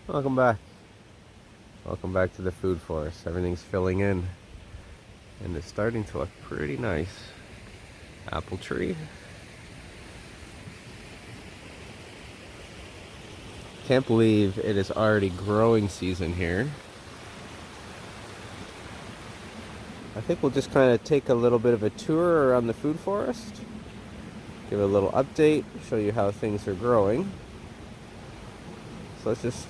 Welcome back. Welcome back to the food forest. Everything's filling in and it's starting to look pretty nice. Apple tree. Can't believe it is already growing season here. I think we'll just kind of take a little bit of a tour around the food forest. Give a little update, show you how things are growing. So let's just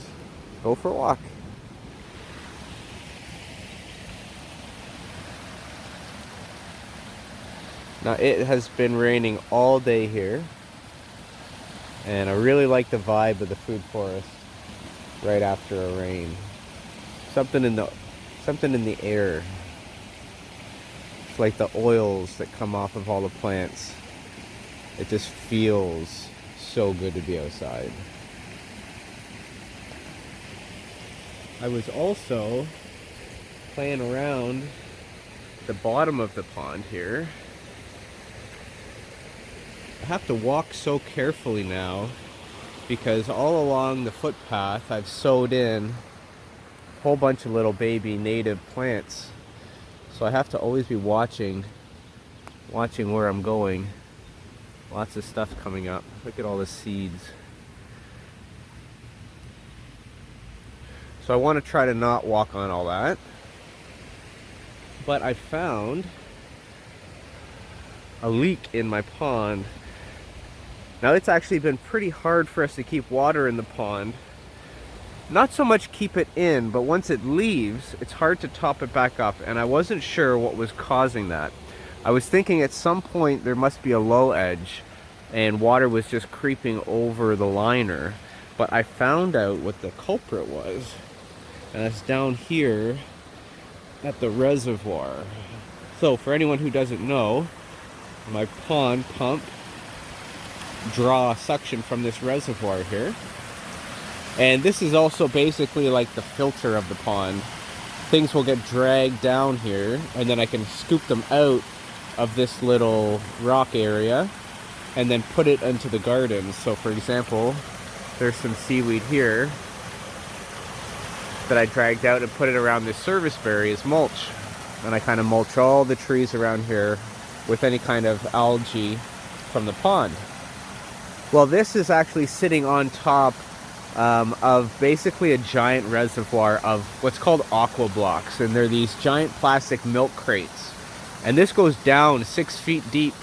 go for a walk. Now it has been raining all day here, and I really like the vibe of the food forest right after a rain. Something in the air. It's like the oils that come off of all the plants. It just feels so good to be outside. I was also playing around the bottom of the pond here. I have to walk so carefully now because all along the footpath I've sowed in a whole bunch of little baby native plants. So I have to always be watching where I'm going. Lots of stuff coming up. Look at all the seeds. So I want to try to not walk on all that. But I found a leak in my pond. Now it's actually been pretty hard for us to keep water in the pond. Not so much keep it in, but once it leaves, it's hard to top it back up, and I wasn't sure what was causing that. I was thinking at some point there must be a low edge and water was just creeping over the liner, but I found out what the culprit was, and that's down here at the reservoir. So for anyone who doesn't know, my pond pump draw suction from this reservoir here. And this is also basically like the filter of the pond. Things will get dragged down here, and then I can scoop them out of this little rock area and then put it into the garden. So for example, there's some seaweed here that I dragged out and put it around this serviceberry as mulch. And I kind of mulch all the trees around here with any kind of algae from the pond. Well, this is actually sitting on top of basically a giant reservoir of what's called aqua blocks, and they're these giant plastic milk crates, and this goes down 6 feet deep.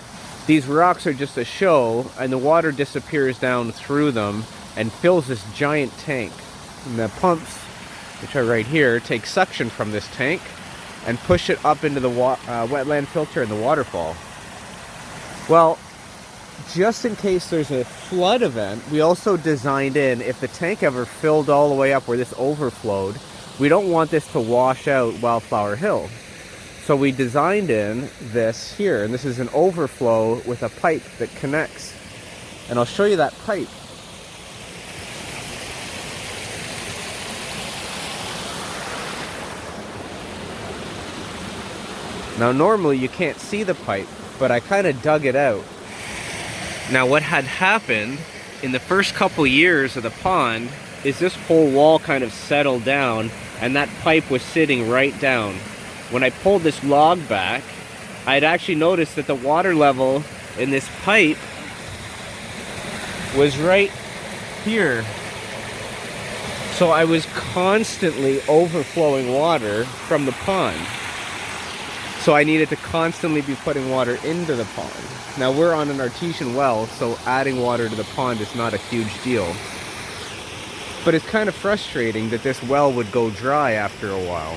These rocks are just a show, and the water disappears down through them and fills this giant tank, and the pumps, which are right here, take suction from this tank and push it up into the wetland filter in the waterfall. Well, just in case there's a flood event, we also designed in, if the tank ever filled all the way up where this overflowed, we don't want this to wash out Wildflower Hill. So we designed in this here, and this is an overflow with a pipe that connects. And I'll show you that pipe. Now normally you can't see the pipe, but I kind of dug it out. Now what had happened in the first couple years of the pond is this whole wall kind of settled down, and that pipe was sitting right down. When I pulled this log back, I had actually noticed that the water level in this pipe was right here. So I was constantly overflowing water from the pond. So I needed to constantly be putting water into the pond. Now we're on an artesian well, so adding water to the pond is not a huge deal. But it's kind of frustrating that this well would go dry after a while.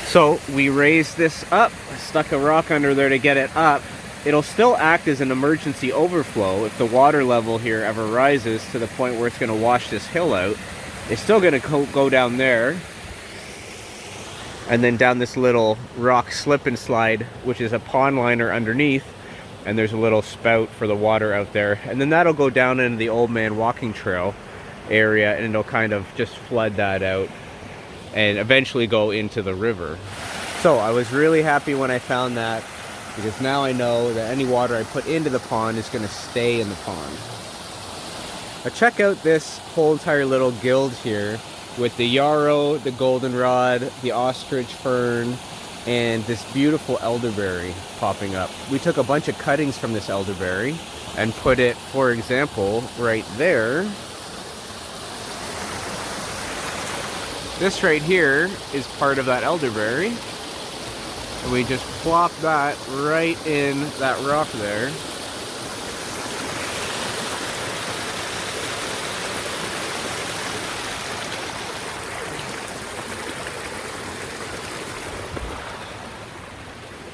So we raised this up, stuck a rock under there to get it up. It'll still act as an emergency overflow if the water level here ever rises to the point where it's going to wash this hill out. It's still going to go down there, and then down this little rock slip and slide, which is a pond liner underneath, and there's a little spout for the water out there, and then that'll go down into the Old Man Walking Trail area, and it'll kind of just flood that out and eventually go into the river. So I was really happy when I found that, because now I know that any water I put into the pond is going to stay in the pond. Check out this whole entire little guild here with the yarrow, the goldenrod, the ostrich fern, and this beautiful elderberry popping up. We took a bunch of cuttings from this elderberry and put it, for example, right there. This right here is part of that elderberry. And we just plop that right in that rock there.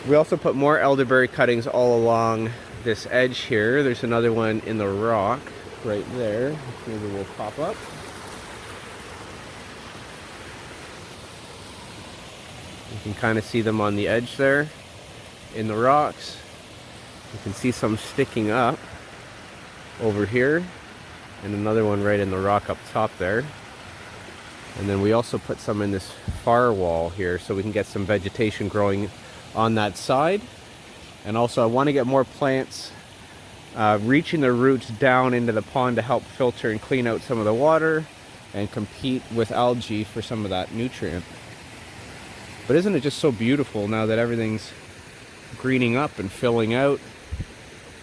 We also put more elderberry cuttings all along this edge here. There's another one in the rock right there. Maybe we'll pop up. You can kind of see them on the edge there in the rocks. You can see some sticking up over here and another one right in the rock up top there. And then we also put some in this far wall here so we can get some vegetation growing on that side. And also I want to get more plants reaching their roots down into the pond to help filter and clean out some of the water and compete with algae for some of that nutrient. But isn't it just so beautiful now that everything's greening up and filling out?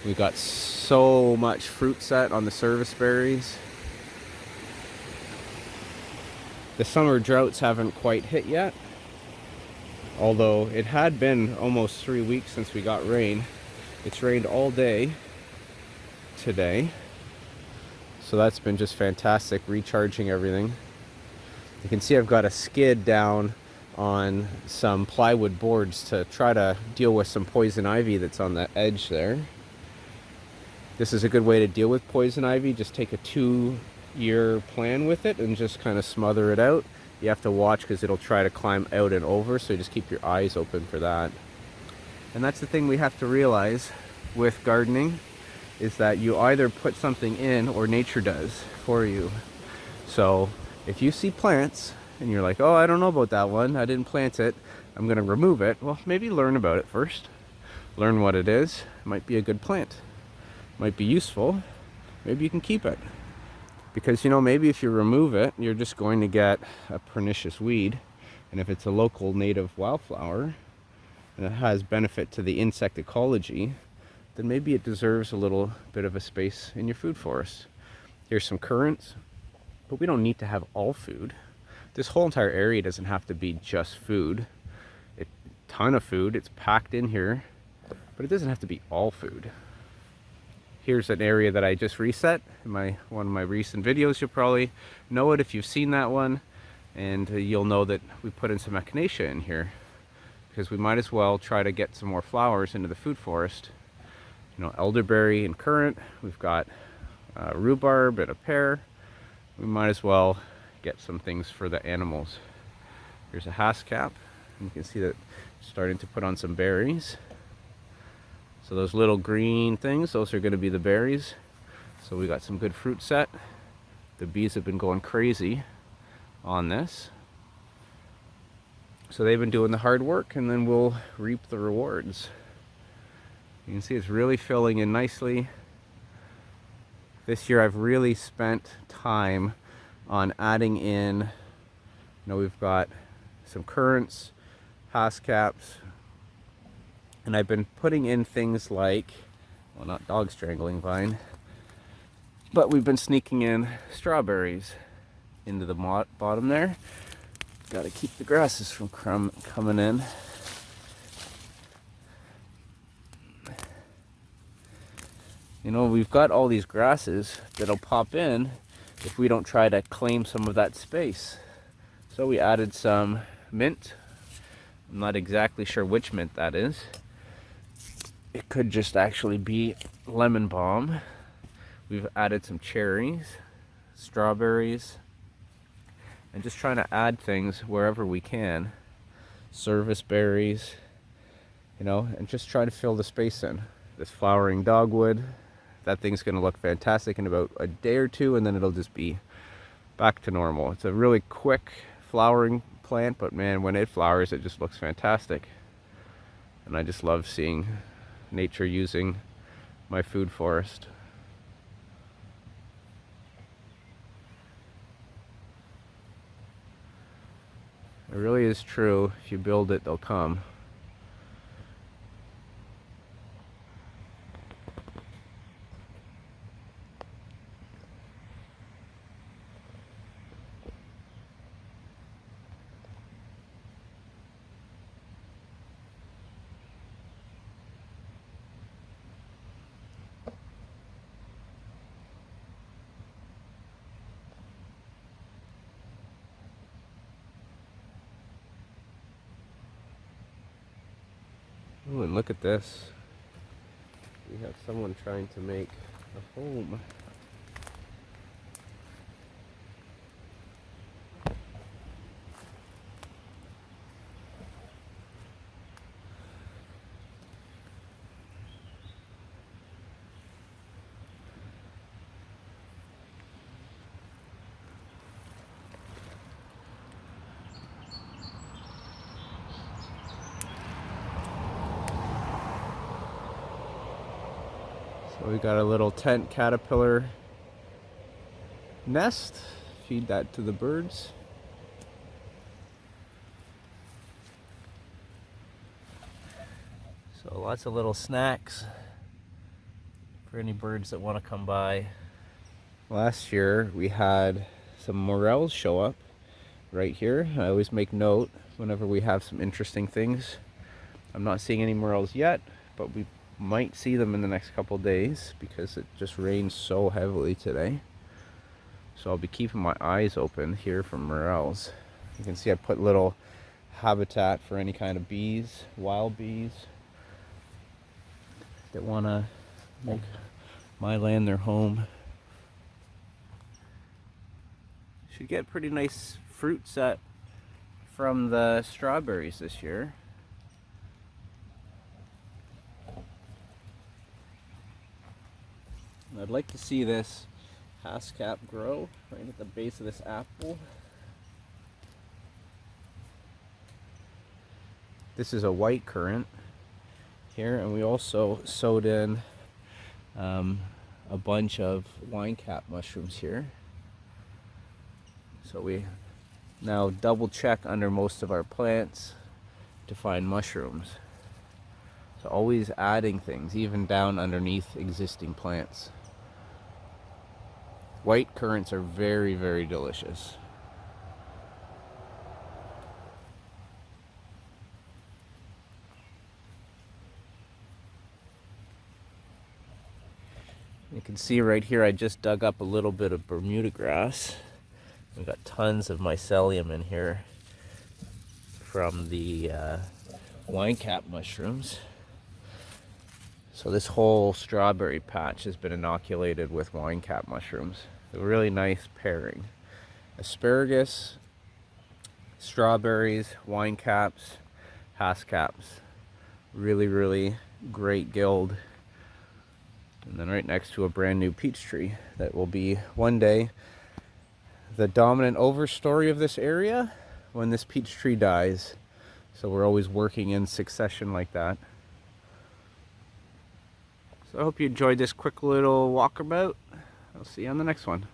We've got so much fruit set on the service berries. The summer droughts haven't quite hit yet, although it had been almost 3 weeks since we got rain. It's rained all day today, so that's been just fantastic, recharging everything. You can see I've got a skid down on some plywood boards to try to deal with some poison ivy that's on the edge there. This is a good way to deal with poison ivy. Just take a 2-year plan with it and just kind of smother it out. You have to watch because it'll try to climb out and over, so just keep your eyes open for that. And that's the thing we have to realize with gardening, is that you either put something in or nature does for you. So if you see plants and you're like, oh, I don't know about that one, I didn't plant it, I'm going to remove it. Well, maybe learn about it first. Learn what it is. It might be a good plant. It might be useful. Maybe you can keep it. Because, you know, maybe if you remove it, you're just going to get a pernicious weed. And if it's a local native wildflower and it has benefit to the insect ecology, then maybe it deserves a little bit of a space in your food forest. Here's some currants, but we don't need to have all food. This whole entire area doesn't have to be just food. A ton of food, it's packed in here, but it doesn't have to be all food. Here's an area that I just reset in one of my recent videos. You'll probably know it if you've seen that one, and you'll know that we put in some echinacea in here because we might as well try to get some more flowers into the food forest. You know, elderberry and currant. We've got rhubarb and a pear. We might as well get some things for the animals. Here's a haskap. You can see that it's starting to put on some berries. So those little green things, those are going to be the berries. So we got some good fruit set. The bees have been going crazy on this. So they've been doing the hard work, and then we'll reap the rewards. You can see it's really filling in nicely. This year I've really spent time on adding in, you know, we've got some currants, hascaps, and I've been putting in things like, well, not dog strangling vine, but we've been sneaking in strawberries into the bottom there. Got to keep the grasses from coming in. You know, we've got all these grasses that'll pop in if we don't try to claim some of that space. So we added some mint. I'm not exactly sure which mint that is. It could just actually be lemon balm. We've added some cherries, strawberries, and just trying to add things wherever we can. Service berries, you know, and just try to fill the space in. This flowering dogwood, that thing's going to look fantastic in about a day or two, and then it'll just be back to normal. It's a really quick flowering plant, but man, when it flowers, it just looks fantastic. And I just love seeing nature using my food forest. It really is true. If you build it, they'll come. Oh, and look at this. We have someone trying to make a home. So we got a little tent caterpillar nest. Feed that to the birds. So lots of little snacks for any birds that want to come by. Last year we had some morels show up right here. I always make note whenever we have some interesting things. I'm not seeing any morels yet, but we might see them in the next couple days because it just rained so heavily today. So I'll be keeping my eyes open here for morels. You can see I put little habitat for any kind of bees, wild bees that want to make my land their home. Should get pretty nice fruit set from the strawberries this year. I'd like to see this haskap grow right at the base of this apple. This is a white currant here, and we also sowed in a bunch of wine cap mushrooms here. So we now double check under most of our plants to find mushrooms. So always adding things, even down underneath existing plants. White currants are very, very delicious. You can see right here I just dug up a little bit of Bermuda grass. We've got tons of mycelium in here from the wine cap mushrooms. So this whole strawberry patch has been inoculated with wine cap mushrooms. A really nice pairing. Asparagus, strawberries, wine caps, hascaps. Really, really great guild. And then right next to a brand new peach tree that will be one day the dominant overstory of this area when this peach tree dies. So we're always working in succession like that. So I hope you enjoyed this quick little walkabout. I'll see you on the next one.